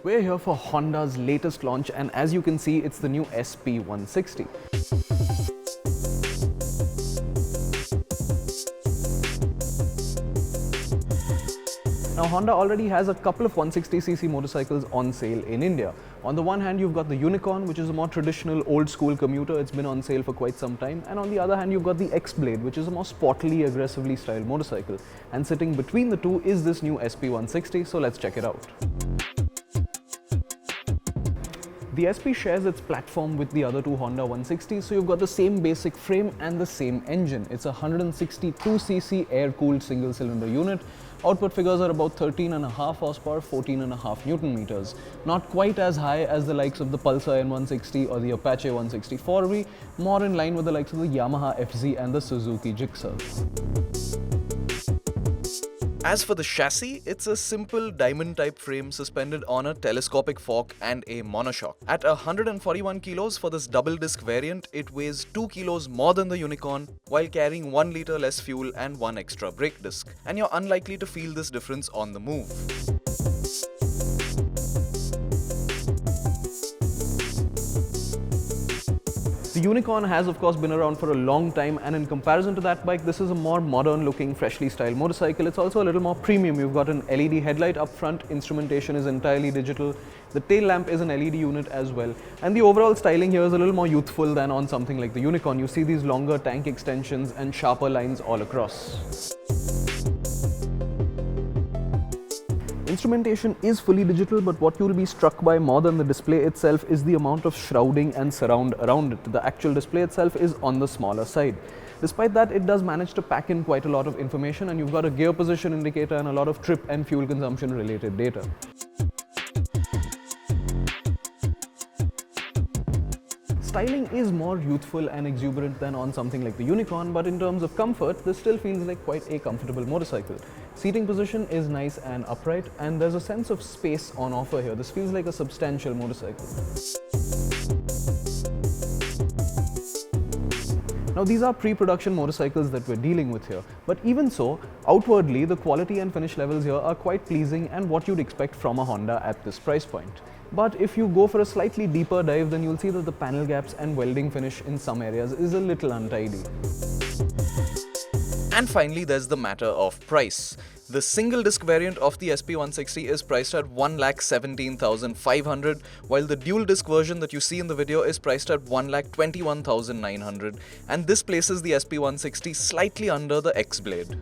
We're here for Honda's latest launch, and as you can see, it's the new SP160. Now, Honda already has a couple of 160cc motorcycles on sale in India. On the one hand, you've got the Unicorn, which is a more traditional old-school commuter. It's been on sale for quite some time. And on the other hand, you've got the XBlade, which is a more sportily, aggressively styled motorcycle. And sitting between the two is this new SP160, so let's check it out. The SP shares its platform with the other two Honda 160s, so you've got the same basic frame and the same engine. It's a 162cc air-cooled single-cylinder unit. Output figures are about 13.5 horsepower, 14.5 Newton meters. Not quite as high as the likes of the Pulsar N160 or the Apache 160 4V, more in line with the likes of the Yamaha FZ and the Suzuki Gixxer. As for the chassis, it's a simple diamond-type frame suspended on a telescopic fork and a monoshock. At 141 kilos for this double-disc variant, it weighs 2 kilos more than the Unicorn while carrying 1 litre less fuel and 1 extra brake disc. And you're unlikely to feel this difference on the move. The Unicorn has of course been around for a long time, and in comparison to that bike, this is a more modern looking, freshly styled motorcycle. It's also a little more premium. You've got an LED headlight up front, instrumentation is entirely digital, the tail lamp is an LED unit as well, and the overall styling here is a little more youthful than on something like the Unicorn. You see these longer tank extensions and sharper lines all across. Instrumentation is fully digital, but what you'll be struck by more than the display itself is the amount of shrouding and surround around it. The actual display itself is on the smaller side. Despite that, it does manage to pack in quite a lot of information, and you've got a gear position indicator and a lot of trip and fuel consumption related data. Styling is more youthful and exuberant than on something like the Unicorn, but in terms of comfort, this still feels like quite a comfortable motorcycle. Seating position is nice and upright, and there's a sense of space on offer here. This feels like a substantial motorcycle. Now, these are pre-production motorcycles that we're dealing with here, but even so, outwardly, the quality and finish levels here are quite pleasing and what you'd expect from a Honda at this price point. But if you go for a slightly deeper dive, then you'll see that the panel gaps and welding finish in some areas is a little untidy. And finally, there's the matter of price. The single disc variant of the SP160 is priced at 1,17,500, while the dual disc version that you see in the video is priced at 1,21,900, and this places the SP160 slightly under the XBlade.